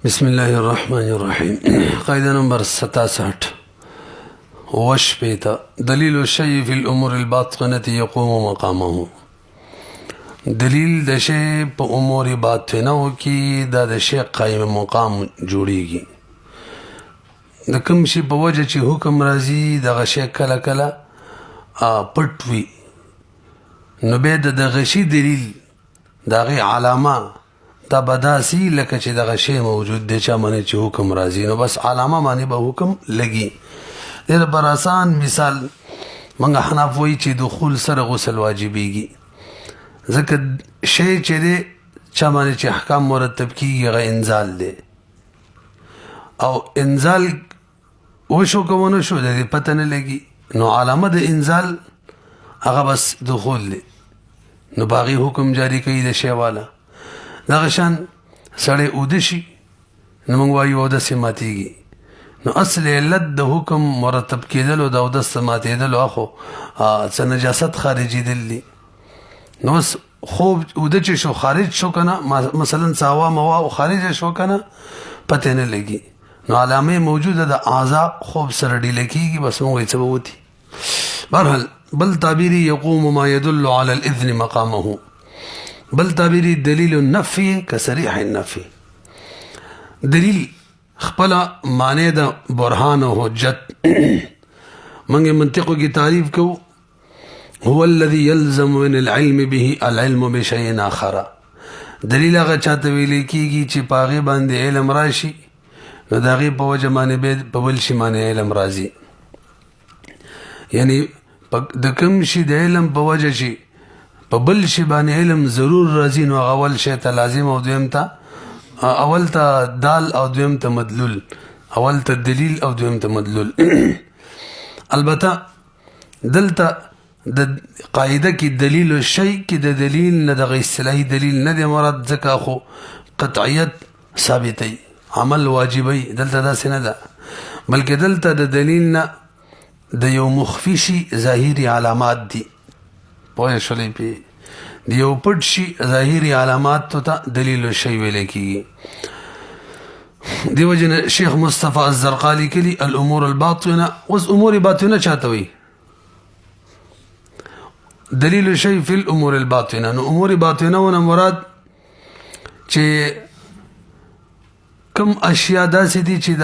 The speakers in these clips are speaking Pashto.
بسم الله الرحمن الرحيم. قاعدة نمبر 67 وشبيتا دليل الشيء في الأمور الباطنة يقوم مقامه. دلیل د شی په امور باطنه کې دا د شی قائم مقام جوړیږي. د کوم شی په وجه چې حکم راځي دغه شی کله کله پټ وي، نو به دغه شی دلیل دغه علامه دا بداسي لکه چې دغه شی موجود دی چې باندې چې حکم راځي، نو بس علامه باندې به حکم لګي. د پر آسان مثال منګه حنف وایي چې دخول سره غسل واجبېږي، ځکه شی چې دی چا باندې چې احکام مرتب کېږي هغه انزال دی، او انزال وشو که ونه شو د دې پته نه لګي، نو علامه د انزال هغه بس دخول دی، نو په هغې حکم جاري کوي د شی والا. دغه شان سړی اوده شي نو موږ وایو اودس یې ماتېږي، نو اصل علت د حکم مرتب کېدلو د اودس ماتېدلو اخو څه نجاست خارجېدل دي. نو بس خوب اوده چې شو خارج شو که نه، مثلا څاوا موا خارج شو که نه پته نه لګي، نو علامه موجوده د اعضاء خوب سره ډیله کېږي، بس موږ وایي څه به وتي. بهرحال بل تعبیري یقوم ما يدل على الاذن مقامه، بل تعبیري دلیل النفي كصریح النفي. دلیل خپل معنی د برهان او حجت منګه منطقو کې تعریف کو، هو الذي يلزم من العلم به العلم بشيء آخر. دلیل هغه چاته ویل کېږي چې په هغې باندې علم راشي، نو د هغې په وجه باندې به په بل شي باندې علم راځي. یعنی د کوم شي د علم په وجه چې په بل شي باندې علم ضرور راځي، نو هغه اول شی ته لازم او دویم ته اول ته دال او دویم ته مدلول، اول ته دلیل او دویم ته مدلول. البته دلته د قاعده کې دلیل الشی کې د دلیل نه دغه اصطلاحي دلیل نه دی مراد، ځکه خو قطعیت ثابتوي، عمل واجبوي، دلته داسې نه ده، بلکې دلته د دلیل نه د یو مخفي شي ظاهري علامات دي. پوه شولې پې د یو پټ شي ظاهري علاماتو ته دلیل الشی ویلی کېږي. دیو جن شیخ مصطفی الزرقالی کلی الامور الباطنه. اوس امور باطنه چاته وي؟ دلیل الشی فی الامور الباطنه. نو امور باطنه ونه مراد چې کم اشیاء داسې دي چې د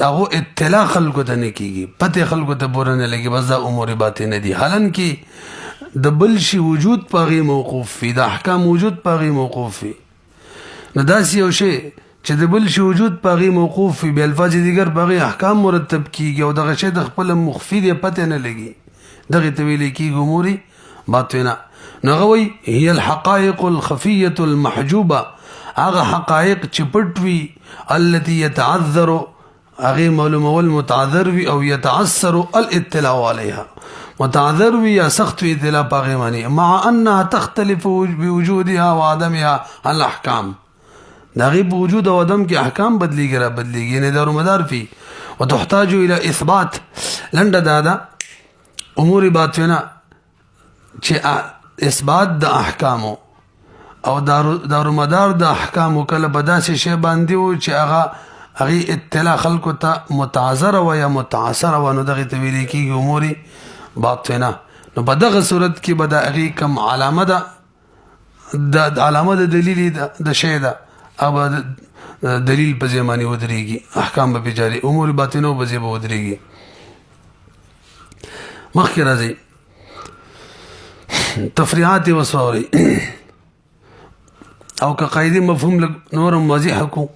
هغو اطلاع خلکو ته نه کېږي، پتې خلکو ته پوره نه لګي، بس دا امور باطنه دي. حالانکې د بل شي وجود په هغې موقوف وي، د احکام وجود په هغې موقوف وي. نو داسې یو شی چې د بل شي وجود په هغې موقوف وي، بیا الفاظ دیګر په هغې احکام مرتب کېږي، او دغه شی د خپله مخفي دی، پتې نه لګي، دغې ته ویلی کېږي امور باطنه. نو هغه وایي هي الحقائق الخفیة المحجوبه، هغه حقایق چې پټ وي، التي يتعذر هغې معلومول متعذر وي، او يتعسر الاطلاع علیها، متعذر وي یا سخت وي اطلاع په هغې باندې، مع انها تختلف بوجودها وعدمها الاحکام. د هغې په وجود او عدم کې احکام بدلیږي را بدلیږي، یعنې دارومدار فی وتحتاج الى اثبات. لنډه دا ده امور باطنه چې اثبات د احکامو او دارومدار د احکامو کله په داسې شی باندې و چې هغې اطلاع خلکو ته متعذره وه یا متعسره وه، نو دغې ته ویلی کېږي امور باطنه. نو په دغه صورت کې به د هغې کوم علامه ده، د علامه د دلیل د شی ده، هغه به دلیل په ځای باندې ودرېږي، احکام به پې جاري، امور باطنه په ځای به ودرېږي. مخکې راځئ تفریحات یې وسواورئ، او که قاعدې مفهوم لږ نور هم واضح کړو،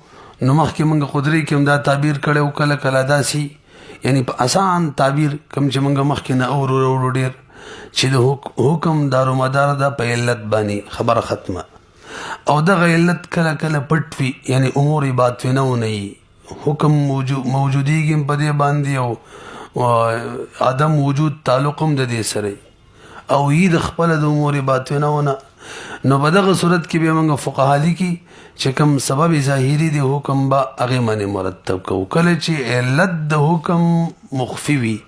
نو مخکې موږ قدرې کې هم دا تعبیر کړی و، کله کله داسې یعنی په آسان تعبیر کوم چې موږ مخکې نه اورو ډېر چې د حکم دارومدار ده په علت باندې، خبره ختمه. او دغه علت کله کله پټ وي، یعنی امور باطنه ونه وي، حکم موجودیږي په دې باندې، او عدم وجود تعلق هم د دې سره، او یي د خپله د امور باطنه ونه. نو په دغه صورت کې بیا موږ فقها لیکي چې کوم سبب ظاهري دی حکم به هغې باندې مرتب کوو. کله چې علت د حکم مخفي وي،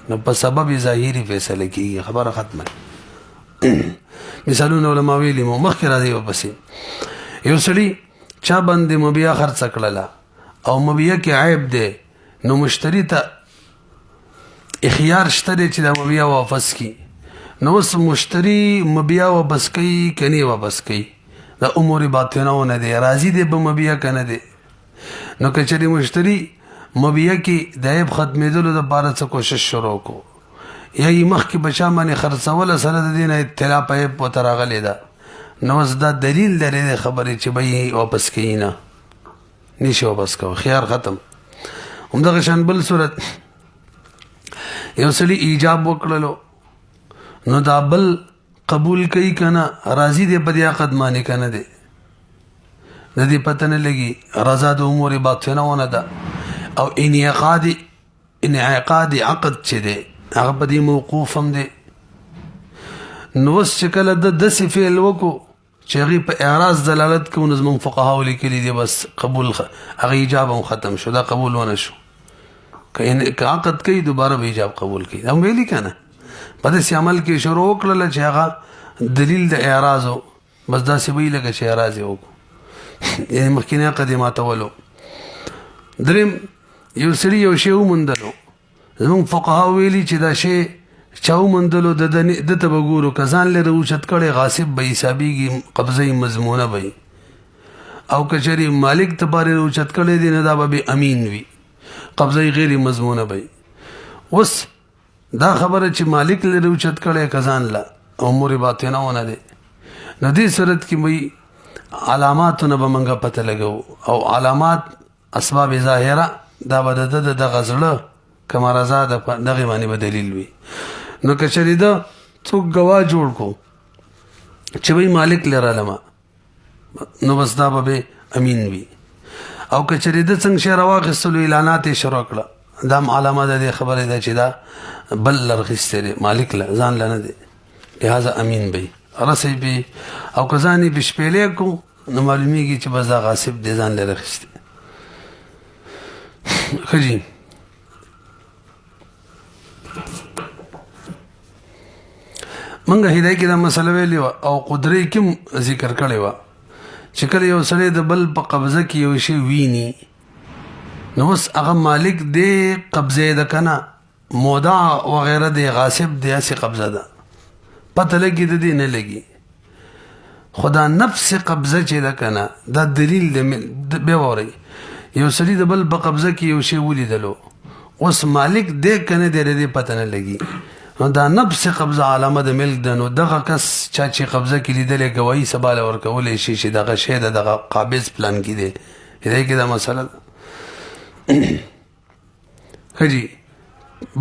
نو په سبب ظاهري فیصله کېږي، خبره ختمه. مثالونه علما ویلي مو، مخکې راځي ورپسې. یو سړي چا باندې مبیا خرڅ کړله او مبیا کې عیب دی نو مشتری ته اخیار شته دی چې دا مبیا واپس کی نو اوس مشتری مبیا واپس کوي کني واپس کوي دا امور باطنه نه دی راضي دی به مبیا کنه دی نو کچری مشتری مبیا کې د عیب ختمېدلو لپاره څه کوشش شروع کو یا یې مخکې بچا باندې خرڅول سره د دې نه اطلاع په عیب ورته راغلی ده نو اوس دا دلیل لري د خبرې چې به یې واپس کوي نه نشي واپس کوه خیار ختم همدغه شان بل صورت یو سړي ایجاب وکړلو نو دا بل قبول کوي که نه راضي دی په دې عقد باندې که نه دی د دې پته نه لګي رضا د امور باطنه ونه ده او انعقاد عقد چې دی هغه په دې موقوف هم دی نو اوس چې کله د داسې فعل وکړو چې هغې په اعراض دلالت کوو نو زموږ فقهاو لیکلي دي بس قبول هغه ایجاب هم ختم شو دا قبول ونه شو که عقد کوي دوباره به ایجاب قبول کوي دا هم ویلي که نه په داسې عمل کې شروع وکړله چې هغه دلیل د اعراض و بس داسې وایي لکه چې اعراض یې وکړو یعنې مخکینی عقد یې ماتولو دریم یو سړي یو شی وموندلو زموږ فقهاو ویلي چې دا شی چا وموندلو د ته به ګورو که ځان لرې اوچت کړی غاصب به حسابېږي قبضه مضمونه به او که چېرې مالک ته بارې اوچت کړی دی نه دا به امین وي قبضه غیر مضمونه به اوس دا خبره چې مالک لرې اوچت کړی که ځان له امور باطنه ونه دی نو دې صورت کې وایي علاماتو نه به موږ پته لګو او علامات اسباب ظاهره دا به د ده دغه زړه کما رضا دغې باندې به دلیل وي نو که چېرې ده څوک ګواه جوړ کو چې وایي مالک لرلمه نو بس دا به امین وي او که چېرې ده څنګه شی راواخېستلو اعلانات یې شروع کړه دا هم علامه د دې خبرې ده چې دا بل لرغیستی دی مالک له ځان له نه دی لهذا امین به رسی به او که ځان یې بشپېلی کړو نو معلومیږي چې بس دا غاصب دی ځان له راخیستی ښه جي منګه هدايه کې دا مسله ویلې وه او قدرې کې هم ذکر کړې وه چې کله یو سړی د بل په قبضه کې یو شی ویني نو اوس هغه مالک دی قبضه ده که نه مودع وغیره دی غاصب دی هسې قبضه ده پته لګي د دې نه لګي خو دا نفس قبضه چې ده که نه دا دلیل دی بیا واورئ یو سړي د بل په قبضه کې یو شی ولیدلو اوس مالک دی که نه دی د دې پته نه لګي نو دا نفس قبضه علامه د ملک ده نو دغه کس چا چې قبضه کې لیدلی ګواهي سبا له ورکولی شي چې دغه شی د دغه قابض پلان کې دی هدایي کې دا مسله ده ښه جي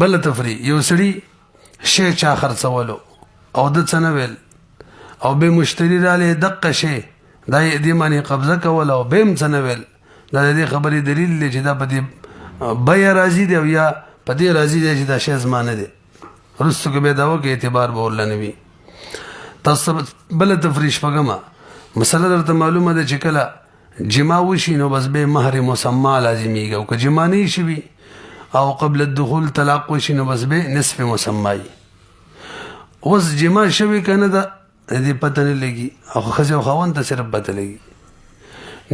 بله تفریح یو سړي شی چا خرڅولو او ده څه نه ویل او بیا مشتري رالی دقه شی دا یې دې باندې قبضه کوله او بیا هم څه نه ویل دا د دې خبرې دلیل دی چې دا په دې بیه راضي دی او یا په دې راضي دی چې دا شی زما نه دی وروسته که بیا دا وکړې اعتبار به ورله نه وي تاسو بله تفریح شپږمه مسله درته معلومه ده چې کله جما وشي نو بس بیا مهر مسما لازمیږي او که جما نه شوي او قبل الدخول طلاق وشي نو بس بیا نصف مسمایي اوس جما شوي که نه ده د دې پته نه لګي او ښځې او خاوند ته صرف پته لګي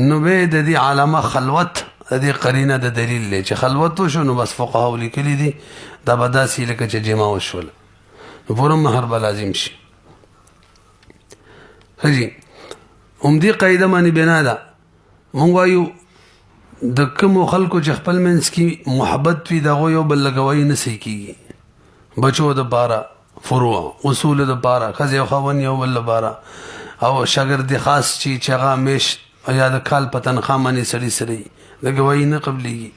نو بیا د دې علامه خلوت د دې قرینه د دلیل دی چې خلوت وشو نو بس فقهاو لیکلي دي دا به داسې لکه چې جما وشوله نو پوره مهر به لازم شي ښه جي همدې قاعده باندې بنا ده مونږ وایو د کومو خلکو چې خپل منځ کې محبت وي د هغوی یو بل له ګواهي نه صحیح کېږي بچو دپاره فروع اصولو دپاره ښځې او خاوند یو بل لپاره او شاګرد خاص چې هغه میاشت یا د کال په تنخوا باندې سړي سره وي د ګواهي نه قبلېږي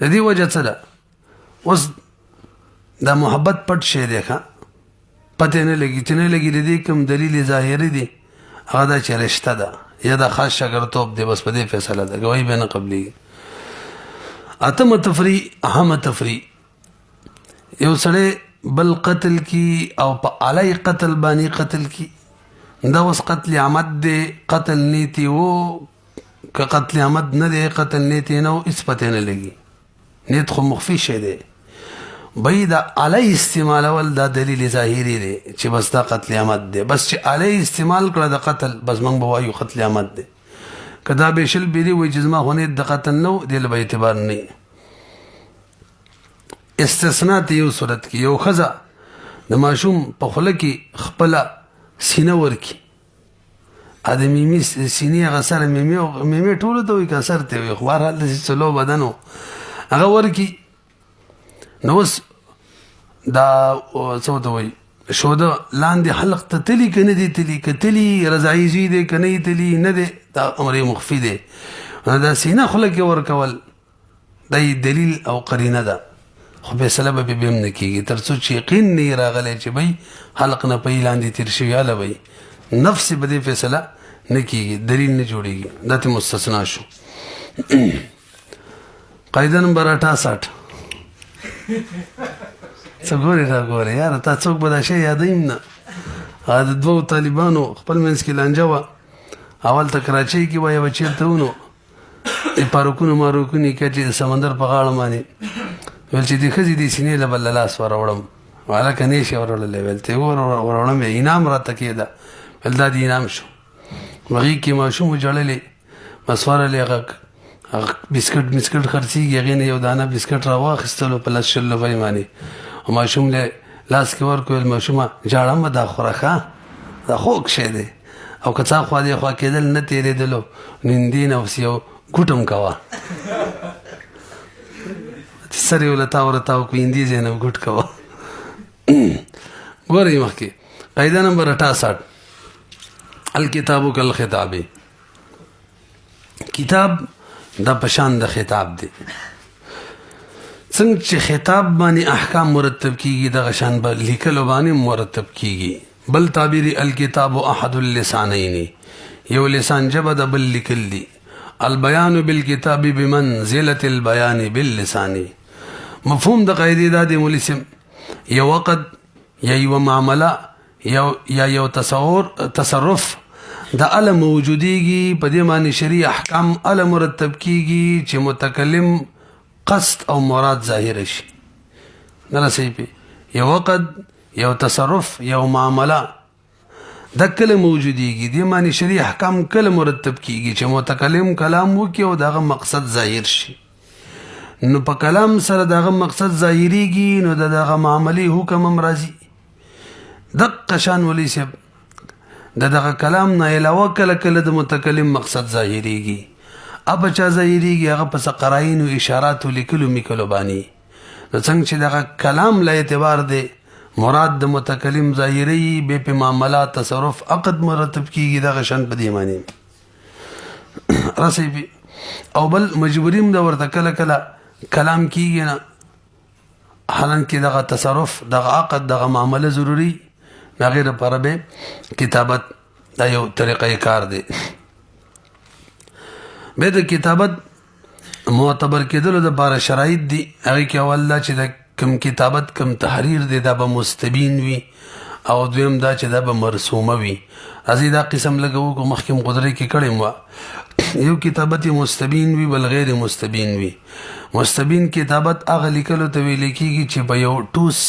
د دې وجه څه ده اوس دا محبت پټ شی دی ښه پته نه لګي چې نه لګي د دې کوم دلیل ظاهري دی هغه دا چې رشته ده یا د خاص شاګردتوب دی بس په دې فیصله ده ګواهي به نه قبلېږي اتمه تفریح اهمه تفریح یو سړی بل قتل کی او په علی قتل باندې قتل کی دا اوس قتل عمد دی قتل نیتی و که قتل عمد نه دی قتل نیتی نه و هېڅ پته نه لګي نیت خو مخفي شی دی بی دا علی استعمالول دا دلیل ظاهری دی چې بس دا قتل عمد دی بس چې علی استعمال کړه د قتل بس موږ به وایو قتل عمد دی کدا به شل بیری وای چې زما خو نه دقت نو دی له اعتبار نه استثناء ته یو صورت کې یو خزه د ماشوم په خوله کې خپل سینه ورکی ادمي می سینې غسر میمه ټول ته وي کسر ته وي خو هر د چلو بدنو هغه ورکی نو دا څه ته وي شو د لاندې حلق ته تلی کنه دي تلی کتلی رضاعي زی دي کنه تلی نه دي دا امر مخفي دي دا سینه خله کې ور کول دا دلیل او قرینه ده خو به سبب به بهم نه کیږي ترڅو چې یقین نه راغلی چې بای حلق نه په لاندې تیر شي یا لوي نفس به دې فیصله نه کیږي دلیل نه جوړیږي دا ته مستثنا شو قاعده نمبر 68 څګوري راګوري یار تا څوک به دا شی یادایم نه دا دوه طالبانو خپل منځ کې لانجه وا اول ته کراچۍ کې وای و چیرته ونو پاروکونو ماروکونی کې چې سمندر په غاړه باندې ول چې د خزي د سینې له بل لاس وروړم والا کني شي ورولې ول ته ورولم انعام راته کېده ول دا دی انعام شو وغي کې ماشوم جوړلې مسوره لغه بسکټ خرڅيږي غینه یو دانه بسکټ راواخستلو په لاس شل وای معنی او ماشوم له لاس کې ورکول ماشومه جاړم دا خورخه دا خوک شه دی او که څا خو دې خو کېدل نه تیرېدلو نندین او سیو ګټم کوا سره ولتا ورتا او کویندې زنه ګټ کوا ګورې مخکې قاعده نمبر 68 الکتاب کالخطاب کتاب دا پشان د خطاب دی څنګه چې خطاب باندې احکام مرتب کیږي د غشان په لیکلو باندې مرتب کیږي بل تعبیر الکتاب احد اللسانین یو لسان جبه د بل لیکل دی البیان بالکتاب بمنزله البیان باللسان مفهوم د قاعده د مولسم یو وقت یا یو معامله یا یو تصرف د ال موجودیږي په دې معنی شریع احکام ال مرتب کیږي چې متکلم قصد او مراد ظاهر شي نه صحیح په یو وقت یو تصرف یو معامله د کله موجودیږي د معنی شریع احکام کله مرتب کیږي چې متکلم کلام وکي او دغه مقصد ظاهر شي نو په کلام سره دغه مقصد ظاهريږي نو دغه معاملې حکم هم راځي دغه شان ولي سب دغه کلام نه علاوه کله کله د متکلم مقصد ظاهريږي اب چا ظاهريږي هغه پس قرائن او اشارات لیکلو میکلو باندې نو څنګه چې دغه کلام له اعتبار دی مراد د متکلم ظاهري به په معاملات تصرف عقد مرتب کیږي دغه شان په دی معنی راسي او بل مجبوریم د ورته کله کله کلام کیږي نه حالانکه دغه تصرف دغه عقد دغه معامله ضروری نه غیر پر به کتابت دا یو طریقې کار دی به د کتابت معتبر کېدل د بار شرایط دي هغه کې اول چې د کم کتابت کم تحریر دی دا به مستبین وي او دویم دا چې دا به مرسومه وي ازي دا قسم لګو کو محکم قدرت کې کړي مو یو کتابت مستبین وي بل غیر مستبین وي مستبین کتابت هغه لیکلو ته ویل کېږي چې په یو ټوس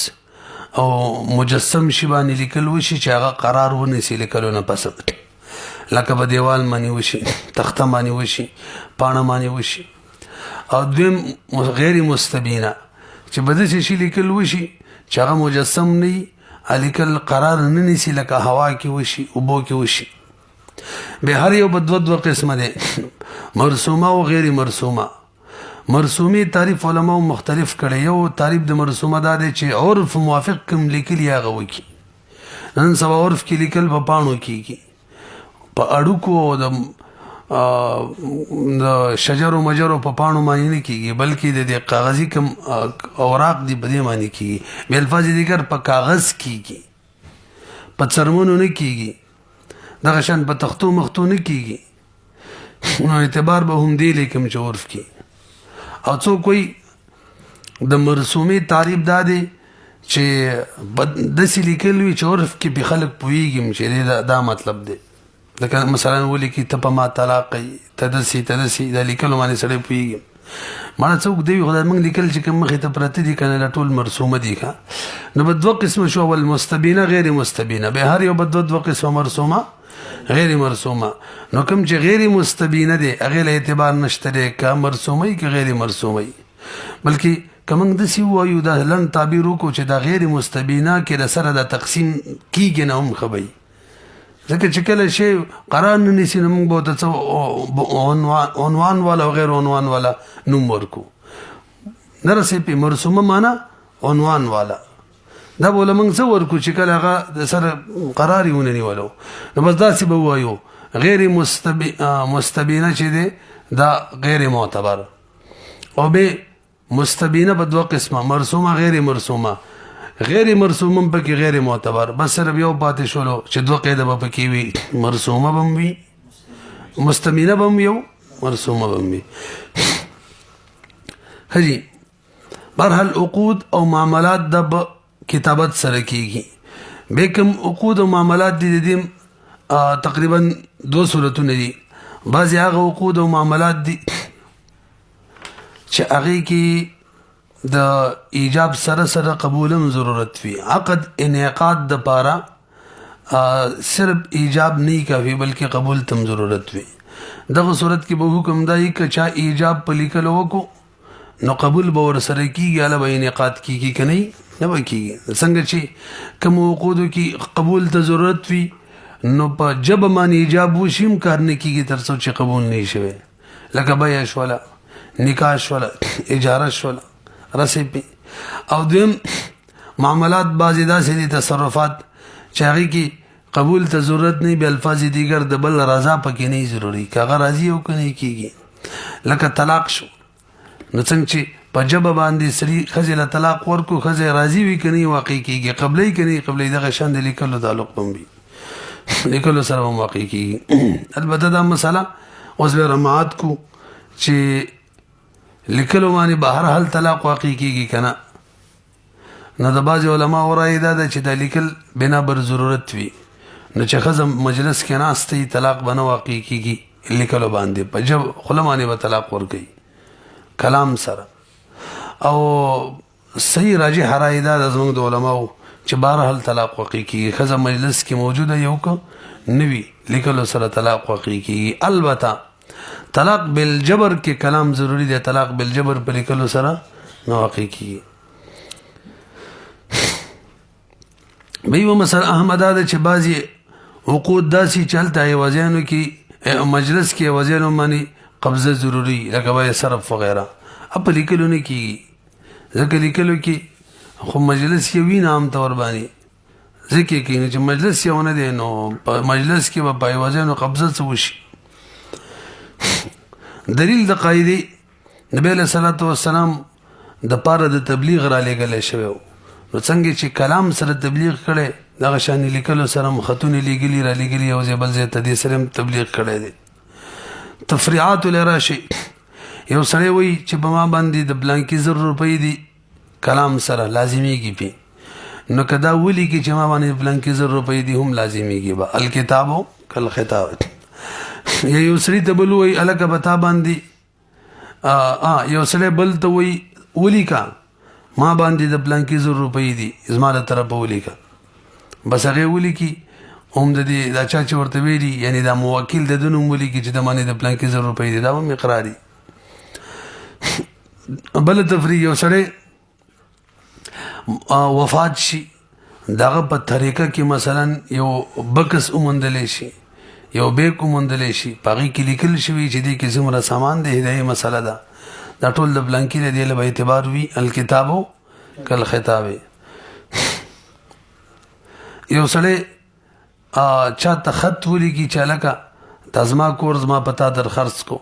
او مجسم شی باندې لیکل وشي چې هغه قرار ونیسي لیکلو نه پس لکه په دیوال باندې وشي تخته باندې وشي پاڼه باندې وشي او دویم غیر مستبینه چې بده شي لیکل وشي چې هغه مجسم نه الیکل قرار نه نیسي لکه هوا کې وشي او بو کې وشي به هر یو بدو قسمه ده مرسومه او غیر مرسومه مرسومی تعریف علماء مختلف کړي یو تعریف د مرسومه ده چې عرف موافق کوم لیکل یا غوي نن سبا عرف کې لیکل په پانو کېږي په اړوکو د شجرو مجرو په پانو باندې نه کېږي بلکې د کاغذي کم اوراق دی بده باندې کېږي بل الفاظ ذکر په کاغذ کېږي په څرمنو نه کېږي دغه شان په تختو مختو نه کېږي نو اعتبار به هم دی لیکم چې عرف کې او څو کوئی د مرسومي تعریف دادي چې د سلیکل وی چې عرف کې به خلک پويږي چې دا مطلب دی لکه مثلا ولي کې ته په ما طلاق تدسي د لیکلو باندې سره پويږي مړه څوک دی خدای موږ لیکل چې کوم مخې ته پرته دي کنه ټول مرسومه دي ښه نو په دوه قسم شو ول مستبینه غیر مستبینه به هر یو په دوه قسم مرسومه غیر مرسومه نو کوم چې غیر مستبینه دی هغه له اعتبار نشته دی که مرسومه که غیر مرسومه بلکې کوم د سی وایو دا لن تعبیر کو چې دا غیر مستبینه کې د سره د تقسیم کیږي نه هم خبي ځکه چې کله شی قرار نه نسی نو موږ به ته عنوان والا او غیر عنوان والا نوم ورکو درسه په مرسومه معنا عنوان والا دا بوله موږ څه ورکو چې کله هغه د سره قرار یې ونی ولو نو بس دا سی به وایو غیر مستبینه چې دی دا غیر معتبر او به مستبینه په دوه قسمه مرسومه غیر مرسومه غیر مرسومه پکې غیر معتبر بس صرف یو پاتې شولو چې دوه قاعده به پکې وي مرسومه بم وي مستبینه بم یو مرسومه بم وي هجی برحال عقود او معاملات د کتابت سره کیږي به کوم عقود او معاملات دي تقریبا دو صورتونه دي بعضی هغه عقود او معاملات دي چې هغه کې د ایجاب سره سره قبولم ضرورت وي عقد انعقاد د پاره صرف ایجاب نه کافي بلکې قبول تم ضرورت وي دغه صورت کې به حکم دی چې چا ایجاب په لیکل وکړو نو قبول به ور سره کیږي علاوه انعقاد کیږي کني نه وکیږي څنګه چې کوم عقودو کې قبول ته ضرورت وي نو په جب باندې ایجاب وشیم کار نه کیږي تر څو چې قبول نه شي لکه بیا شولا نکاح شولا اجاره شولا رسیبی او دویم معاملات بعضی داسې تصرفات چې هغه کې قبول ته ضرورت نه به الفاظ دیگر د بل رضا پکې نه ضروري کاغه راضي او کني کیږي لکه طلاق شو نو څنګه چې په جبه باندې سری خزل طلاق ورکو خزه راضي وي کني واقع کیږي قبلې کني قبلې دغه شان د لیکلو تعلق هم وي لیکلو سره هم واقع کیږي البته دا مسله اوس به رمات کو چې لیکلو باندې بهر حل طلاق واقع کیږي کنه نه د باج علماء ورای دا چې د لیکل بنا بر ضرورت وي نو چې خزم مجلس کې ناشتي طلاق بنو واقع کیږي لیکلو باندې په جب خلمانه به طلاق ورکي کلام سره او صحیح راجح رای دا د زموږ د علماء چې بهر حل طلاق واقع کیږي خزم مجلس کې موجوده یو کو نوی لیکلو سره طلاق واقع کیږي البته طلاق بالجبر کې کلام ضروری دی طلاق بالجبر پر لیکلو سره نو واقع کیږي بیو مثلا احمد دا چې بعضی عقود داسي چلته وزنو کې مجلس کې وزنو معنی قبضه ضروری لکه وای صرف وغیرہ اپ لیکلو نه کیږي ځکه لیکلو کې خو مجلس یې وی نام تور باندې ځکه کې چې مجلس یې ونه دی نو په مجلس کې به پای وزنو قبضه څه وشي دلیل د قاعده نبی له صلوات و سلام د پاره د تبلیغ را لګل شوی نو څنګه چې کلام سره تبلیغ کړي دغه شان لیکلو سره مخاتون لګلی را لګلی او زبل زه تدې سره تبلیغ کړي دي تفریعات لراشي یو سره وی چې بما باندې د بلانکی 100 روپۍ دي کلام سره لازمیږي پی نو کدا ولي کې چې ما باندې بلانکی 100 روپۍ دي هم لازمیږي با الکتابو کل خطاب یو سری ته بل وی الک بتا باندې یو سره بل ته وی ولي کا ما باندې د بلانکی 100 روپۍ دي زماله طرف ولي کا بس هغه ولي کی هم د دې دا چا چې ورته ویلي یعنی دا موکل د دونو ولي کی چې د باندې د بلانکی 100 روپۍ دي دا هم اقراري بل تفریح یو سره وفات شي دغه په طریقه کې مثلا یو بکس اومندل شي یو بیک اومندل شي پاغي کې لیکل شوی چې دې کې څومره سامان دی هدايه مسله ده دا ټول د بلانکی دی له اعتبار وی الکتابو کل خطاب یو سره چا ته خط ولي کی چالکا تزما کورز ما پتا در خرڅ کو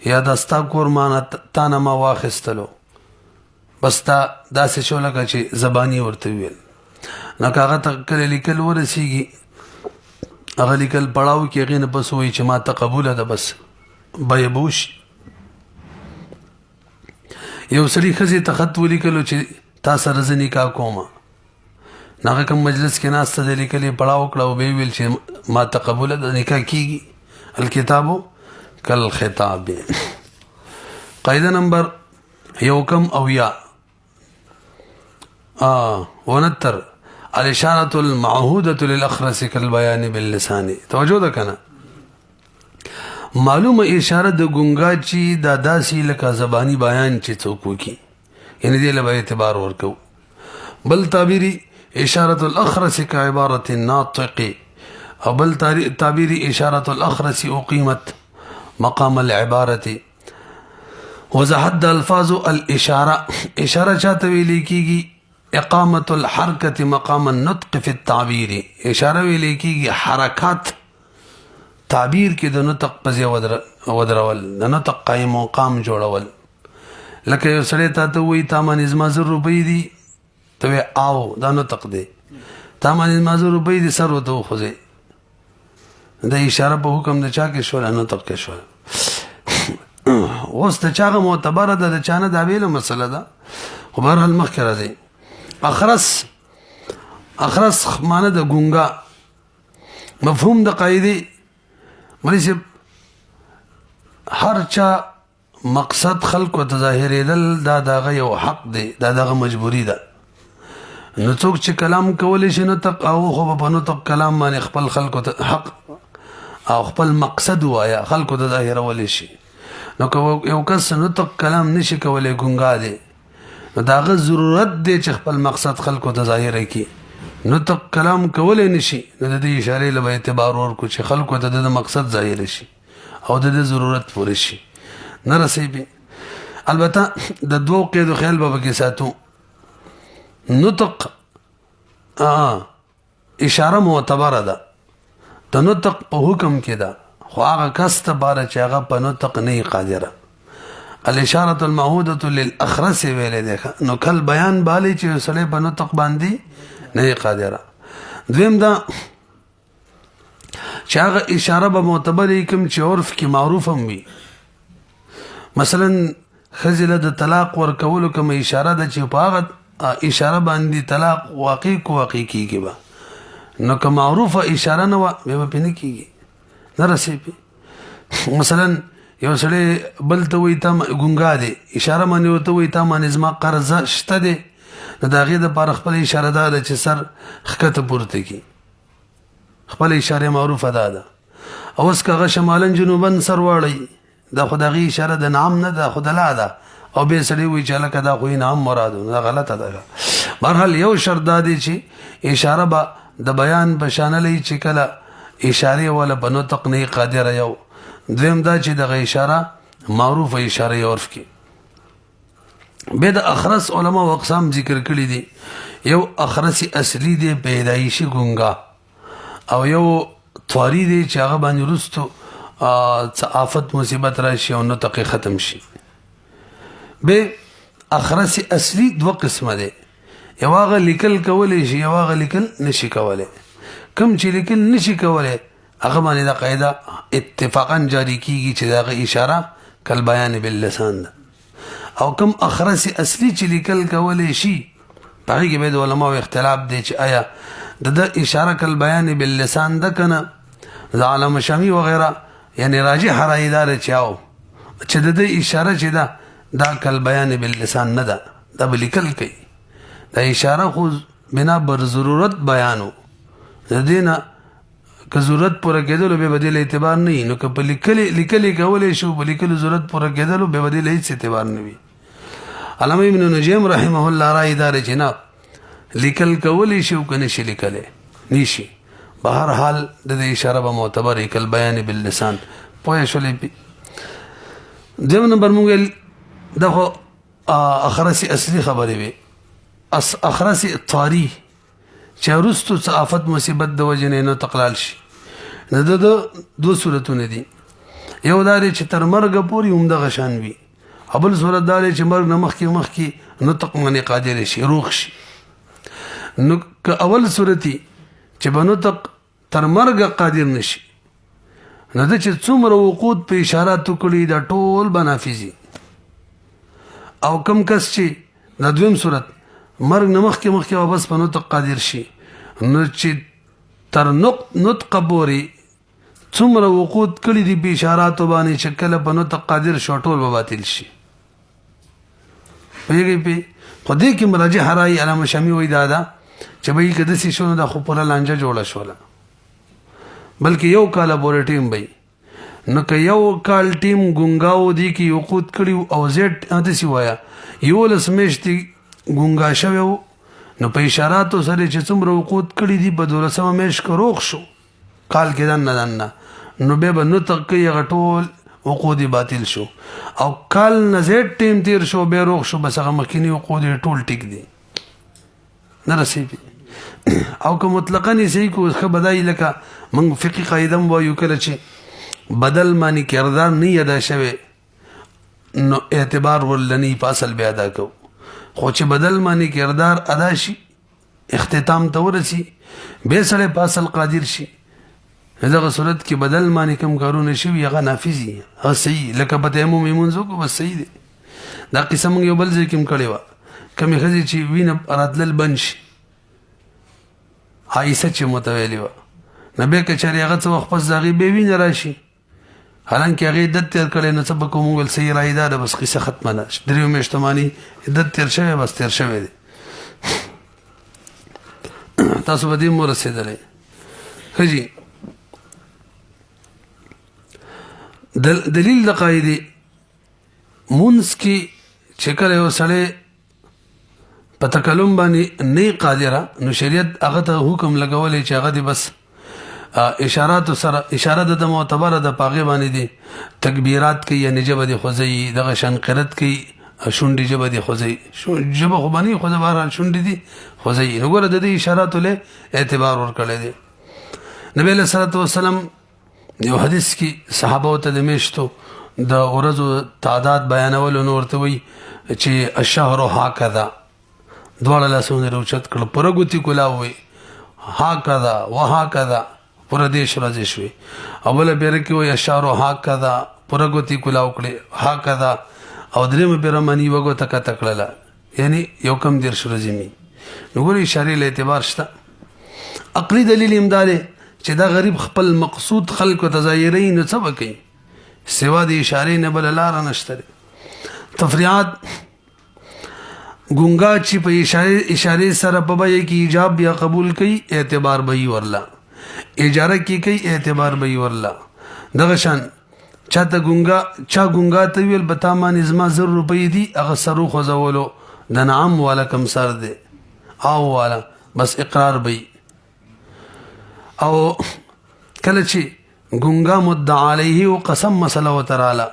یا دستا کور مان تا نه ما واخستلو بس تا داسې شو لکه چې زبانی ورته ویل نه کاغه ته کله لیکل ورسیږي هغه لیکل پړاو کې غینه پس وای چې ما تقبل ده بس بيبوش یو سړي خزي ته خط ولیکلو چې تا سره زنی کا کومه ناغه کوم مجلس کې ناسته د لیکلې پړاو کړو به ویل چې ما تقبل ده نکاح کیږي الکتابو کل خطاب قاعده نمبر یو کم او یا 69 الاشاره المعهوده للاخرس كالبيان باللسان. توجه ده کنه معلومه اشاره د ګونګا چې دا داسې لکه زبانی بیان چې څوک وکي یعنی دې له اعتبار ورکو. بل تعبیری اشاره الاخرس كعباره الناطق او بل تعبیری اشاره الاخرس اقيمت مقام العباره. وضاحت الفاظ الاشاره اشاره چاته ویل کیږي اقامه الحركه مقام النطق في التعبير. اشاره ویل کیږي حرکات تعبیر کې د نطق پځه ودرول د نطق قائم مقام جوړول. لکه یو سړی ته وایي تا باندې زما 1000 روپۍ دي ته او دا نطق دی تا باندې زما 1000 روپۍ دي سر وته خوځي د اشاره په حکم د چا کې شو نطق کې شو. اوس د چاغه معتبره ده د چانه دا ویله مسله ده خو بهرحال مخکې راځي. اخرس معنی د ګونګا مفهوم د قاعده مریض هر چا مقصد خلق و تظاهرېدل دا دغه یو حق دی دا دغه مجبوری ده. نو څوک چې کلام کولی شي نو تق او خو په نو تق کلام باندې خپل خلق حق او خپل مقصد وایا خلق ته ظاهرول شي. نو یو کس نو تق کلام نشي کولای ګونګا دی نو داغه ضرورت دی چې خپل مقصد خلق ته ظاهر کړي. نو تق کلام کولای نشي نو د دې اشاره له اعتبار ورکو چې خلق ته د مقصد ظاهر شي او د ضرورت پوره شي نه رسېږي. البته د دوه قید خیال به کې ساتو. نطق اشاره معتبره ده د نطق په حکم کې ده خو هغه کس ته باره چې هغه په نطق نه قادره. الاشاره المعهوده للاخرس ویل ده نو کل بیان بالی چې سړی په نطق باندې نه قادره. دویم دا چې هغه اشاره به معتبره کوم چې عرف کې معروف هم وي. مثلا خزله د طلاق ورکولو کوم اشاره ده چې په هغه اشاره باندې طلاق واقع کیږي به نو که معروفه اشاره نه و به پنه کیږي نه رسېږي. مثلا یو سړی بل ته وایي ته ګونګا دی اشاره باندې ورته وایي ته باندې زما قرض شته دی نو د هغې دپاره خپل اشاره دا ده چې سر ښکته پورته کړي خپل اشاره معروفه دا ده. اوس که هغه شمالا جنوبا سر واړئ دا خو د هغې اشاره د نعم نه ده خو د لا ده او بیا سړی وایي چې هلکه دا خو نعم مراد دا غلطه ده. بهرحال یو شرط دا دی چې اشاره به د بیان په شانه لري چې کله اشاره ولا په نطق نه قادره. یو دویم دا چې دغه اشاره معروفه اشاره عرف کې. به د اخرس علما او اقسام ذکر کړي دي. یو اخرس اصلي دی پیدایشي ګونګا او یو طواری دی چې هغه باندې وروستو آفت مصیبت راشي او نطق ختم شي. به اخرس اصلي دوه قسمه دی. یو هغه لیکل کولی شي یو هغه لیکل نشي کولی. کوم چې لیکل نشي کولی هغه باندې دا قاعده اتفاقا جاری کیږي چې دا اشاره کل بیان باللسان ده. او کوم اخرس اصلي چې لیکل کولی شي په هغې کې به د علماو اختلاف دی چې آیا د اشاره کل بیان باللسان ده که نه. د علامه شامی وغیره یعنی راجح رای دا ده چې او چې د اشاره چې ده دا کل بیان باللسان نه ده دا به لیکل کوي. دا اشاره خو بنا بر ضرورت بیانو د دې نه که ضرورت پوره کېدلو به بدیل اعتبار نه وي نو که په لیکلې کولی شو په لیکلو ضرورت پوره کېدلو به بدیل هېڅ اعتبار نه وي. علامه ابن نجیم رحمه الله رای دا دی چې نه لیکل کولی شي او که نشي لیکلی نشي. بهر حال د دې اشاره به معتبر کل بیان باللسان پوه شولې. دویم نمبر مونږ دا خو اخرسي اصلي خبرې وي. اخرسي طاری چې وروستو څه آفت مصیبت د وجې نه نطق لاړ شي نو د دوه صورتونه دي. یو دا دی چې تر مرګه پورې همدغه شان وي او بل صورت دا دی چې مرګ نه مخکې نطق باندې قادر شي روغ شي. نو که اول صورتي چې به نطق تر مرګه قادر نشي نو د چې څومره وقود په اشاراتو کړي دا ټول به نافظي. او کم کس چې د دویم صورت مرګ نه مخکې او بس په نطق قادر شي نو چې تر نطق پورې څومره وقود کړي دي په اشاراتو باندې چې کله په نطق قادر شو ټول به باطل شي. پوهېږئ پې خو دې کې مراجح رایي علامه شامي وایي دا ده چې به یې که داسې شو نو دا خو پوره لانجه جوړه شوله بلکې یو کاله پورې ټیم به نو که یو کال ټیم ګونګاو دی کې عقود کړي او زیټ داسې وایه 11 میاشتې ګونګا شوی و نو په اشاراتو سره چې څومره عقود کړي دي په 12مه میاشت که روغ شو کال کې دننه نو بیا به نطق کوي هغه ټول عقود باطل شو او کال نه زیات ټیم تیر شو بیا روغ شو بس هغه مخکینی عقود ټول ټیک دي نه رسېږي او که مطلقا یې صحیح کو ښه بدایي لکه موږ فقهي قاعده هم وایو کله چې بدل معنی کردار نه ادا شوی نو اعتبار ورلنی په اصل بیا ادا کو خو چې بدل معنی کردار ادا شي اختتام ته ورسي بیا سړی په اصل قادر شي دغه صورت کې بدل معنی کوم کارونه شوي هغه نافذ دي هغه صحیح لکه په تیمم لمونځ وکړو بس صحیح دی دا قصه موږ یو بل ځای کې هم کړې وه کمې ښځې چې وینه راتلل بند شي عایشه چې مته ویلې وه نو بیا که چېرې هغه څه وخت پس د هغې بیا وینه را شي حالانکې هغې عدت تېر کړی نو څه به کوم ویل صحیح رایې دا ده بس قصه ختمه ده 3 میاشتو باندې عدت تېر شوی بس تېر شوی دی تاسو به دې هم ورسېدلی ښه جي دلیل د قاعدې مونځ کې چې کله یو سړی په تکلم باندې نه قادره نو شریعت هغه ته حکم لګولی چې هغه دې بس اشاراتو سره اشاره د معتبره د پاغې باندې دي تکبیرات کوي یعنې ژبه دې خوځوي دغه شان قرت کوي شونډې ژبه دې خوځوي ژبه خو به نه وي خو د بهرحال شونډې دي خوځوي نو ګوره د دې اشاراتو له اعتبار ورکړی دی نبی علیه الصلاة والسلام یو حدیث کې صحابه ته د میاشتو د ورځو تعداد بیانولو نو ورته وایي چې الشهر هکذا دواړه لاسونه یې راوچت کړل پوره ګوتې کولاو وایي هکذا وهکذا پوره 10 ورځې شوې او بله بیره کې وایي الشهر هکذا پوره ګوتې کولاو کړې هکذا او درېمه بیره باندې یوه ګوته کته کړله یعنې یو کم 10 ورځې مې نو ګورې اشارې له اعتبار شته عقلي دلیل هم دا دی چې دا غریب خپل مقصود خلکو ته ظاهروي نو څه به کوي سوا د اشارې نه بله لاره نشته تفریعات ګونګا چې په اشارې سره په بیه کې ایجاب یا قبول کوي اعتبار به یې ورله اجاره کې کوي اعتبار به یې ورله دغه شان چاته ګونګا ته ویل به تا باندې زما 1000 روپۍ دي هغه سر وخوځولو د نعم والا کم سر دی او والا بس اقرار به او کله چې ګونګا مدعا علیه او قسم مسله وتراله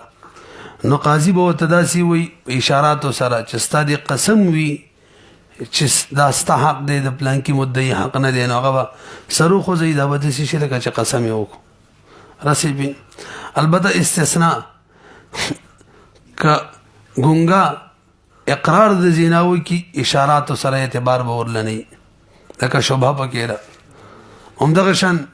نو قاضي به ورته داسې وایي په اشاراتو سره چې ستا دې قسم وي چې دا ستا حق دی د پلانکي مدعي حق نه دی نو هغه به سر وخوځوي دا به داسې شي لکه چې قسم یې وکړو رسېږي البته استثناء که ګونګا اقرار د زنا وکړي اشاراتو سره اعتبار به ورله نه وي لکه شبهه پکې ده همدغه شان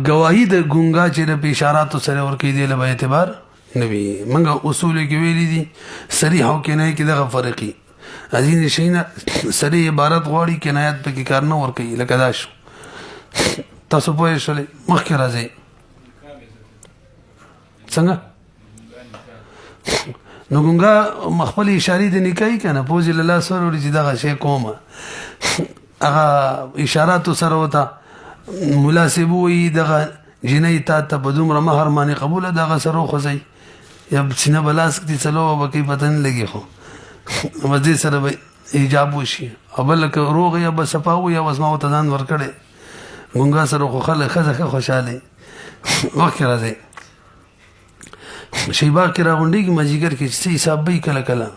گواهی د ګونګا چې د اشاراتو سره ورکوي دی له به اعتبار نه وي موږ اصولو کې ویلي دي صریح او کنایه کې دغه فرق وي ځینې شیونه صریح عبارت غواړي کنایت پکې کار نه ورکوي لکه دا شو تاسو پوه شولې مخکې راځئ څنګه نو ګونګا خپل اشارې د نکاحي که نه پوځې له لاس وروړي چې دغه شی کومه هغه اشاراتو سره ورته مناسب وي دغه جنۍ تا ته په دومره مهر باندې قبوله دغه سره وخوځئ یا سینه به لاس کړي څلو به کوي پته نه لګي خو بس دې سره به ایجاب وشي او بل که روغ یا به صفا و یا بس ما ورته ځان ورکړی ګونګا سره خو خلک ښځه ښه خوشحاله مخکې راځئ شیباغ کې راغونډېږي مازدیګر کې چې څه حساب به کله کله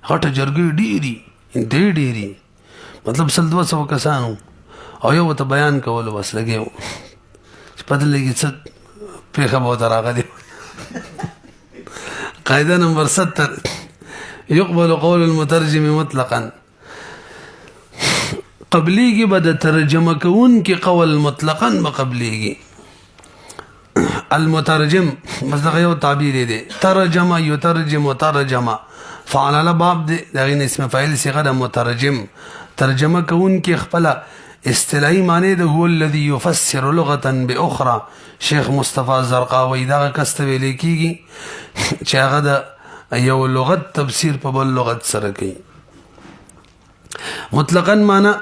غټه جرګې ډېرې مطلب 100-200 کسانو او یو ته بیان کولو بس لګیو چې پته لګي څه پېښه به ورته راغلې قاعده نمبر 70 يقبل قول المترجم مطلقا قبليږي به د ترجمه کوونکي قول مطلقا به قبليږي المترجم بس دغه یو تعبیر دی ترجم یترجم ترجم فعل باب دی دغه اسم فاعل صيغه د مترجم ترجمه کوونکي خپل اصطلاحي معنی ده هو الذي يفسر لغه باخرى شیخ مصطفی زرقاوی دا کس ته ویل کیږي چې هغه د یو لغت تفسیر په بل لغت سره کوي مطلقاً معنا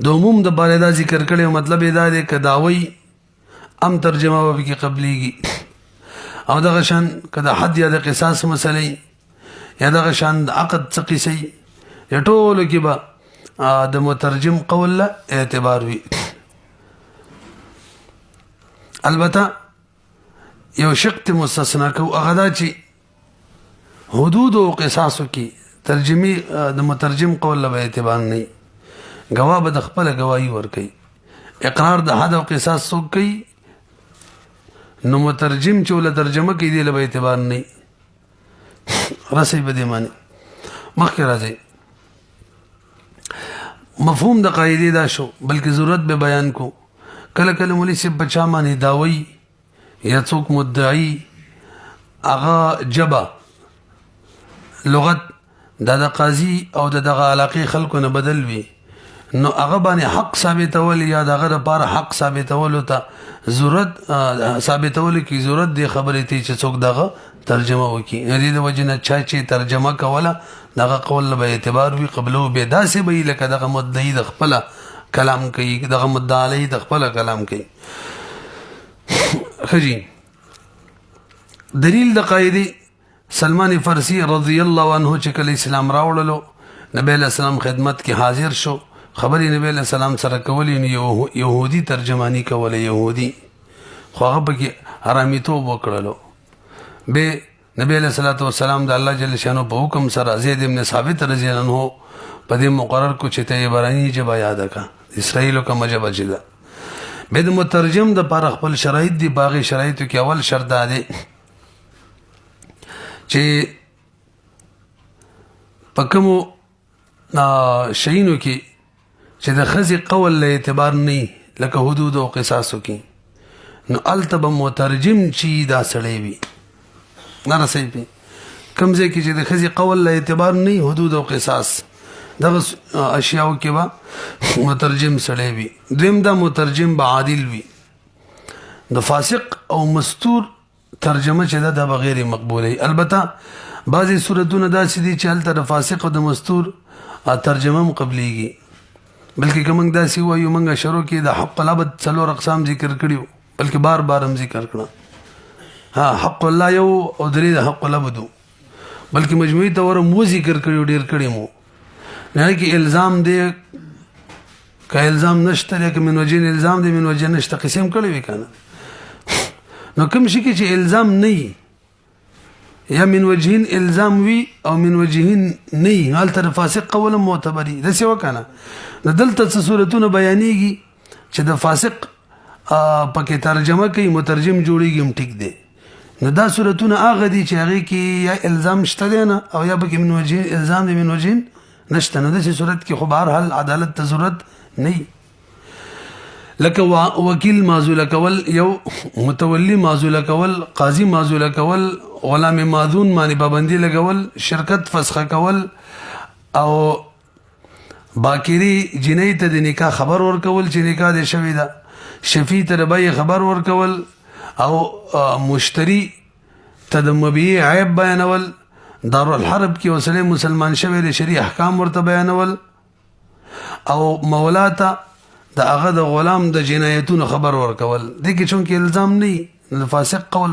د عموم د باره دا ذکر کړي مطلب دا دی که داوی ام ترجمه به کې قبليږي او دغه شان که د حد یا د قصاص مسلې یا دغه شان د عقد څه قصې یا ټولو کې به د مترجم قول له اعتبار وي. البته یو شق مستثنا کو هغه دا چې حدود او قصاصو کې ترجمه د مترجم قول له اعتبار نه گواه به د خپل گواہی ور کوي. اقرار د حد او قصاص څوک کوي نو مترجم چې ول ترجمه کوي دی له اعتبار نه راسي به دی معنی مخکې راځي. مفهوم د قاعده دا شو بلکې ضرورت به بیان کو. کله کله مولوی صاحب بچا معنی داوی یا څوک مدعی اغا جبا لغت د قاضي او دغه علاقه خلکو نه بدل وي نو هغه باندې حق ثابتول یا دغه لپاره حق ثابتول ته ضرورت ثابتول کی ضرورت دی خبرې ته چې څوک دغه ترجمه وکي. دې د وجنه چې ترجمه کوله دغه قول به اعتبار وي قبلو به داسې به لکه دغه مدعی د خپل کلام کوي دغه مدعی علی د خپل کلام کوي. خجی دلیل د قاعده سلمان فارسی رضی الله عنه چې کله اسلام راوړلو نبی له سلام خدمت کې حاضر شو خبرې نبی له سلام سره کولې يهودي ترجمانی کوله يهودي خو هغه به حرامي توب وکړلو به نبی له صلوات و سلام د الله جل شانو په حکم سره زید ابن ثابت رضی الله عنه په دې مقرر کو چې ته عبرانی جبا یاد کا اسرائیلو کا مجب اجدا به د مترجم د پر خپل شرایط دی باغی شرایطو کې اول شرط ده چې پکمو شینو کې چې د خزي قول له اعتبار نه لکه حدود او قصاصو کې نو التب مترجم چی دا سړی وي نه رسې په کمزې کې چې د خزي قول له اعتبار نه حدود او قصاص دغه اشیاء کې با مترجم سړی وي. دیم دا مترجم به عادل وي. د فاسق او مستور ترجمه چې دا بغیر مقبوله. البته بعضی صورتونه داسې دي چې هلته د فاسق او د مستور ترجمه هم قبليږي بلکې کوم داسې وایو موږ شروع کې د حق العبد څلور اقسام ذکر کړیو بلکې بار بار هم ذکر کړه. ها حق الله یو او درې د حق العبد بلکې مجموعي تور مو ذکر کړیو ډیر کړی مو نه کې الزام دی که الزام نشته لکه من وجه الزام دی من وجه نشته قسم کړی وی کنه نو کوم شي کې چې الزام نه یا من وجهین الزام وی او من وجهین نه حال تر فاسق قول معتبري د څه وکنه دلته څه صورتونه بیانېږي چې د فاسق پکې ترجمه کوي مترجم جوړیږي هم ټیک دی نو دا صورتونه هغه دي چې هغه کې یا الزام شته نه او یا پکې من وجهین الزام دی من وجهین نشته نو د څه صورت کې خو بهر حال عدالت ته ضرورت نه لکه وکیل معزول کول یو متولی معزول کول قاضي معزول کول غلام ماذون معنی پابندی لګول شرکت فسخه کول او باکری جنې ته د نکاح خبر ورکول چې نکاح دې شوی دا شفیع ته به خبر ورکول او مشتری ته د مبيع عیب بیانول دارالحرب کې وسله مسلمان شوی د شریع احکام ورته بیانول او مولاته د هغه د غلام د جنایتونو خبر ورکول د کې چون کې الزام نه فاسق قول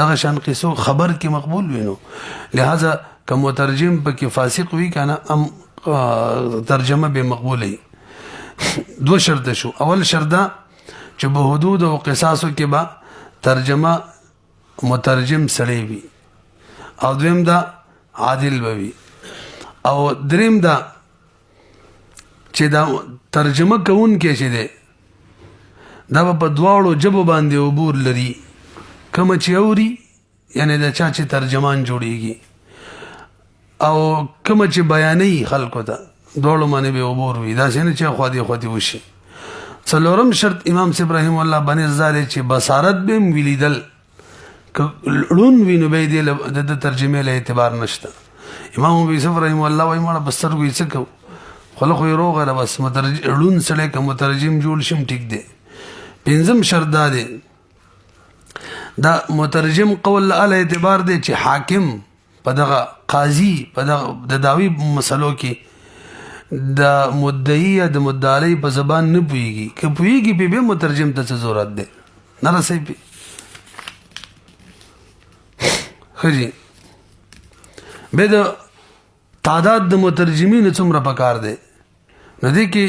دغه شان قصو خبر کې مقبول وینو لہذا کوم مترجم په کې فاسق وی کنه ام ترجمه به مقبوله. دو شرط شو. اول شرط دا چې په حدود او قصاصو کې با ترجمه مترجم سړی وي او دویم دا عادل وي او دریم دا چې دا ترجمه کوون کې شه ده دا په دواړو جبو باندې عبور لري کوم چې اوري یعنی دا چا چې ترجمان جوړيږي او کوم چې بیانې خلکو ته دواړو باندې به عبور وي دا څنګه چې خو دې وشي. څلورم شرط امام ابراهيم الله باندې زاره چې بصارت به ویلیدل لون وینو به دې د ترجمه له اعتبار نشته. امام ابو یوسف رحم الله وايي مړه بستر کوي څه کو خلک یې روغه را بس مترجم سره کوم مترجم جوړ شم ټیک دی. پنځم شرط دی دا مترجم قول له اعتبار دی چې حاکم په دغه قاضي په دغه د داوی مسلو کې د مدعی یا د مدعی په زبان نه پوهیږي، که پوهیږي په به مترجم ته څه ضرورت دی نه رسي پی خجی. به د تعداد د مترجمین څومره پکار دی نو دې کې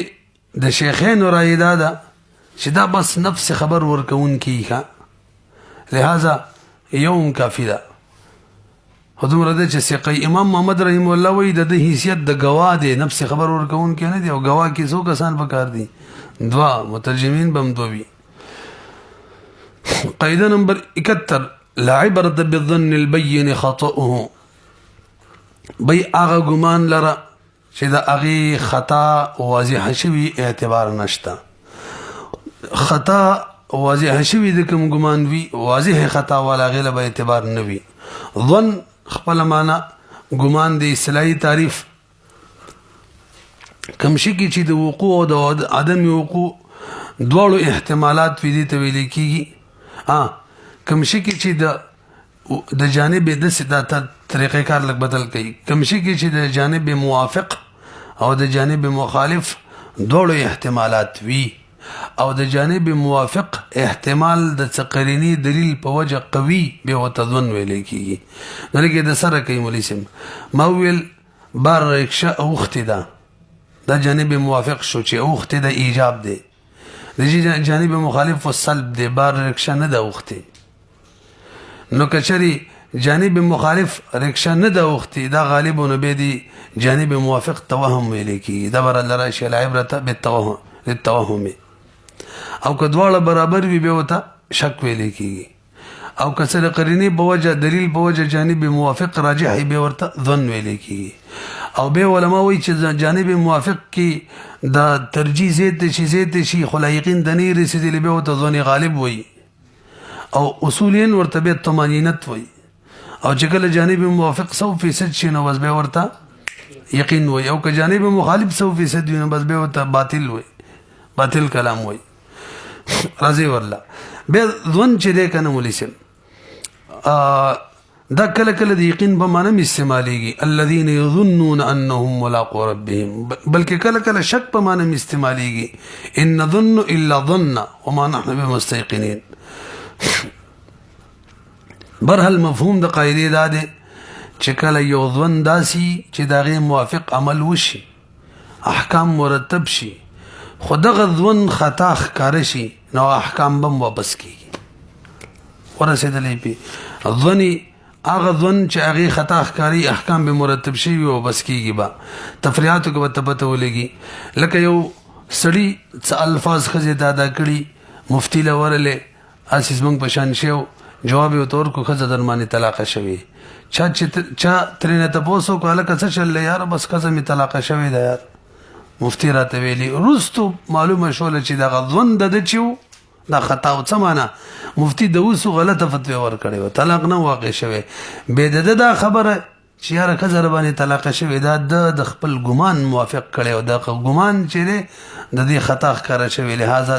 د شیخین رائے دا ده چې دا بس نفس خبر ورکون کیږي، لہذا یوم کافی ده. خدومره ده چې سقی امام محمد رحم الله وی د حیثیت د گواه دی، نفس خبر ورکون کې نه دی، او گواه کې څو کسان پکار دي؟ دوا مترجمین بم دوی. قاعده نمبر 71 لا عبرت بالظن البين خطأه، بی آغا گمان لرا چې دا اغي خطا واضح شوی اعتبار نشتا. خطا واضح شوی د کوم ګمان وی واضح خطا والا غیله به اعتبار نه وی. ظن خپل معنا ګمان د اصطلاحي تعریف کوم شي کې چې د وقوع او د عدم وقوع دواړو احتمالات وی دي ته ویل کیږي. کوم شي کې چې د جانب د سدات طریقې کار لګ بدل کوي، کوم شي کې چې د جانب موافق او د جانب مخالف دواړو احتمالات وی، او د جانب موافق احتمال د څقرینی دلیل په وجه قوي به وتظن ویل کیږي. نو لکه د سره کوي مولسم ما ویل بار رکشه اوختی دا جانب موافق شو چې اوختی د ایجاب دی، د جانب مخالف و سلب دی، بار رکشه نه د اوختی. نو کچری جانب مخالف رکشه نه د اوختی دا غالبونه به دی جانب موافق توهم ویل کیږي. دا بر لرا شی العبرت بالتوهم، او کدواړه برابر وي به وته شک ویل کیږي، او کسر قرینی بوجه دلیل بوجه جانب موافق راجح به ورته ظن ویل کیږي. او به علماء وی چې جانب موافق کی دا ترجیح زیات شي خلایقین د نه رسیدلی به وته ظن غالب وي، او اصولین ورته به طمانینت وي، او چې کله جانب موافق 100% شي نو بس به ورته یقین وي، او که جانب مخالف 100% وي نو بس به ورته باطل وي، باطل کلام وي. رضی والله به ظن چې ده کنه مولسم دا کله کله د یقین په معنی استعماليږي، الذين يظنون انهم ملاقو ربهم، بلکې کله کله شک په معنی استعماليږي، ان نظن الا ظن وما نحن بمستيقنين. برحال مفهوم د قاعده دا ده چې کله یو ظن داسي چې دغه موافق عمل وشي، احکام مرتب شي، خدغه ظن خطا ښکار شي نو احکام بم واپس کیږي. ورسېدلې په ظني هغه ظن چې هغه خطا ښکاری احکام به مرتب شي او بس کیږي. با تفریحاتو کې به پته ولګي، لکه یو سړی څه الفاظ خزه ادا کړي مفتی لورله اساس مونږ پشان شو جواب یو تور کو خزه درمانه طلاق شوی، چا ترنه تاسو کوله کڅ چل یار بس خزه می طلاق شوی دا یار مفتی راته ویلی رستو معلومه شول چې دا غضون د چیو دا خطا او سمانه مفتی د وسو غلطه فتوا ور کړی طلاق نه واقع شوی به دا خبره چې یاره خزر باندې طلاق شوی دا د خپل ګمان موافق کړي او دا ګمان چې د دې خطا ښکاره شوی، لہذا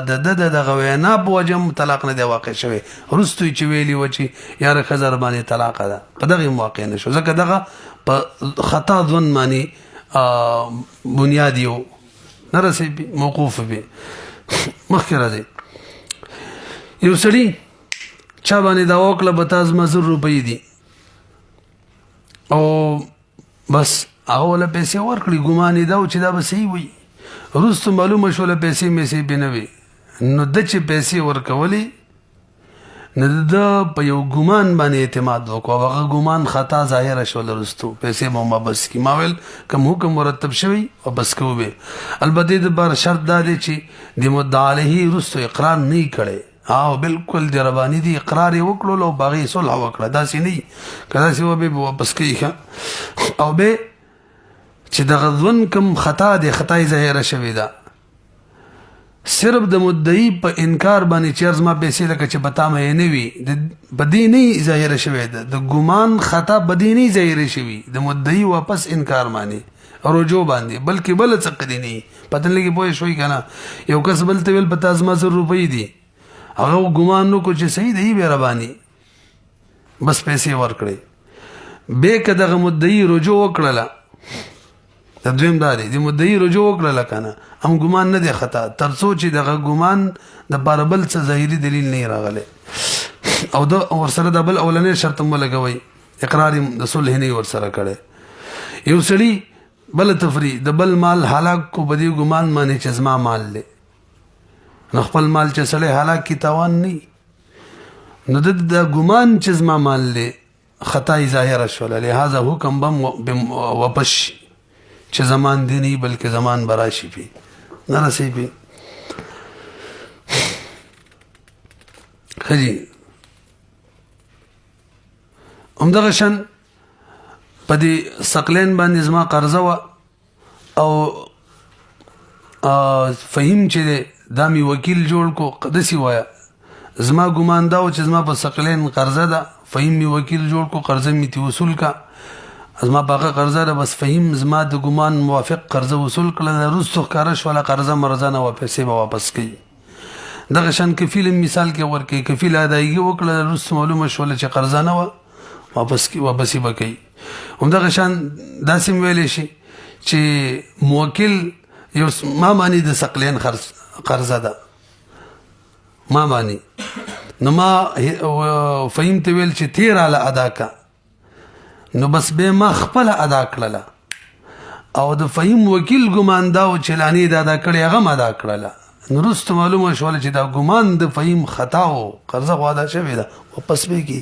د غوینا په وجه طلاق نه دی واقع شوی. رستو چې ویلی و چې یاره خزر باندې طلاق ده په دغه واقع نه شو، ځکه دغه په خطا ځون معنی بنیادی نه رسي موقوف به مخکې راځي. یو سړي چا باندې دا وکړه به تاسو مزر روپۍ دي او بس هغه ولا پیسې ورکړي ګمان دا چې دا به صحیح وي، وروسته معلومه شوله پیسې مې به نه وي، نو د چې پیسې ورکولې نه د په یو ګمان باندې اعتماد وکړو، هغه ګمان خطا ظاهر شول، وروسته پیسې مو بس کی ما ویل کوم حکم مرتب شوی او بس کو به. البته د بار شرط دا دی چې د مدعا علیه وروسته اقرار نه کړي، او بالکل د ربانی دی اقرار وکړو او باغی صلح وکړه، دا سې نه کدا سې و به واپس کیږي او به چې د غضون کوم خطا دی خطای ظاهر شوی دا صرف د مدعی په انکار باندې چې ارزما پیسې لکه چې پتا مې نه وي د بدی نه ظاهر شوی دا د ګمان خطا بدی نه ظاهر شوی د مدعی واپس انکار معنی رجوع باندې بلکې بل څه کړی نه پته لګي پوه شوي کنه. یو کس بل ته ویل پتا ازما 100 روپۍ دي هغه ګمان نو کو چې صحیح دی به ربانی بس پیسې ورکړي، به کداغه مدعی رجوع وکړه د دویم دا دی د مدعي رجوع وکړه کنه هم ګمان نه دی خطا تر څو چې دغه ګمان د باربل څه ظاهري دلیل نه راغلی او د ورسره د بل اولنې شرط هم لګوي اقرار د صلح نه ورسره کړي یو سړي بل تفری د بل مال هلاک کو بدی ګمان معنی چې زما مال له نو خپل مال چې سړی هلاک کی تاوان نه نو د ګمان چې زما مال له خطای ظاهره شول لہذا حکم بم واپس چې زمان دی نه بلکې زمان براشي پی نه رسی پی خجی همدغه شان په دې ثقلین باندې زما قرضه و او فهم چې دا می وکیل جوړ کو قدسی وایا زما ګمان دا و چې زما په ثقلین قرضه ده فهم می وکیل جوړ کو قرضه می تی وصول کا زما باغه قرضه ده بس فهم زما د ګمان موافق قرضه وصول کړه رستو کارش ولا قرضه مرزانه و پیسې به واپس کړي دغه شان کفیل مثال کې ورکې کفیل ادایي وکړه رستو معلومه شول چې قرضه نه و واپس بکئی همدغه شان داسې ویل شي چې موکل یو ما معنی د ثقلین قرضه ده ما معنی نو ما فهمت ویل چې تیر علی ادا کا نو بس به ما خپل ادا کړله او د فهم وکیل ګمان دا چې لانی دا ادا کړی هغه ادا کړله نو رست معلومه شول چې دا ګمان د فهم خطا او قرضه واده شوی ده واپس به کی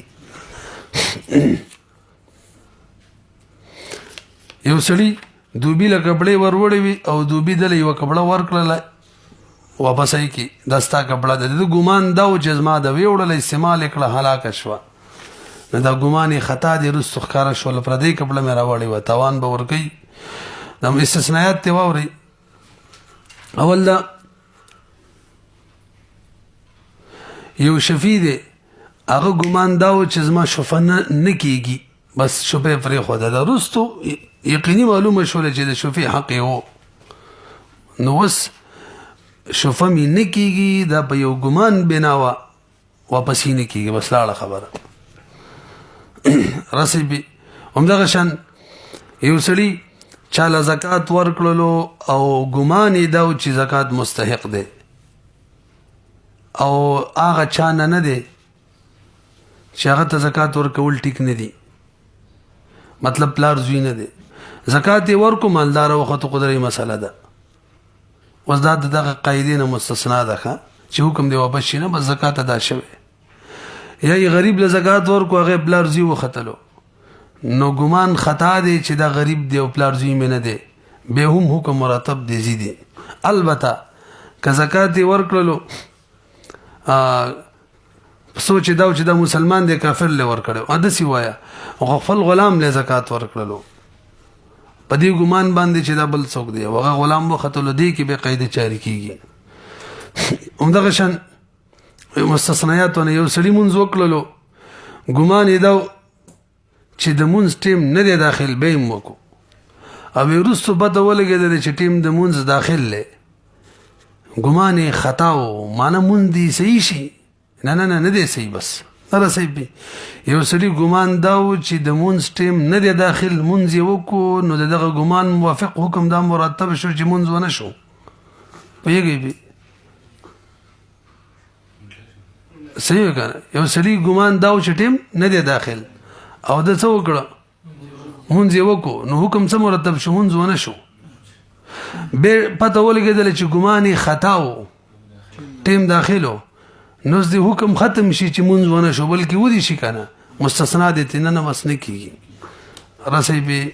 یو سړی دوبی له کپڑے وروړې وي او دوبی دل یو کپڑا ورکړل واپس ای کی دستا کپڑا د ګمان دا او جزما د ویوړل استعمال کړه هلاک شو نه دا ګمان خطا دی رسخ کار شول پر دې کپڑا مې راوړې و توان به ورګي د استثناءات ته ووري اول دا یو شفیع دی هغه ګمان دا و چې زما شفه نه کیږي بس شفه پرې خو دا رستو یقیني معلومه شول چې د شفیع حق یو نو وس شفه می نه کیږي دا په یو ګمان بناوه واپس نه کیږي بس لاړه خبره رسیبي همدغه شان یو سړي چاله زکات ورکړلو او ګمان یې دا چې زکات مستحق دی او هغه چا نه دی چې هغه ته زکات ورکول ټیک نه دی مطلب پلار زوی نه دی زکات ورکو مالدار او خطو قدرې مسله ده وزداد دغه قاعده نه مستثنا ده چې حکم دی واپس شي نه بس زکات ادا شوه یا غریب له زکات ورکو هغه پلار زوی وختلو نو ګمان خطا دی چې دا غریب دی او پلار زوی مې نه دی به هم حکم مرتب دی زیدي البته که زکات ورکړلو سوچ دا چې دا مسلمان دی کافر له ور کړو ادسي وایا او خپل غلام له زکات ور کړلو په دې ګمان باندې چې دا بل څوک دی هغه غلام وختلو دی کې به قاعده جاری کیږي همدغه شان مستثنیاتونه یو سړي مونږ وکړلو ګمان یې دا چې د مونږ ټیم نه دی داخل به موکو او ورستو بده ولګیدل چې ټیم د مونږ داخل له ګمان خطا او معنا مونږ دی صحیح شي نه دی صحیح بس نه صحیح یو سړي ګمان دا چې د مونږ ټیم نه دی داخل مونږ یو کو نو دغه ګمان موافق حکم دا مرتب شو چې مونږ ونه شو پیږي صحیح وکړه یو سړي ګمان دا چې ټیم نه دی داخل او د څه وکړه مونږ یو کو نو حکم څه مرتب شو مونږ ونه شو به پته ولګیدل چې ګمان خطا و ټیم داخلو نو د حکم ختم شي چې مونږ ونه شو بلکې ودی شي کنه مستثنا دي تنه نه وسنه کیږي رسې به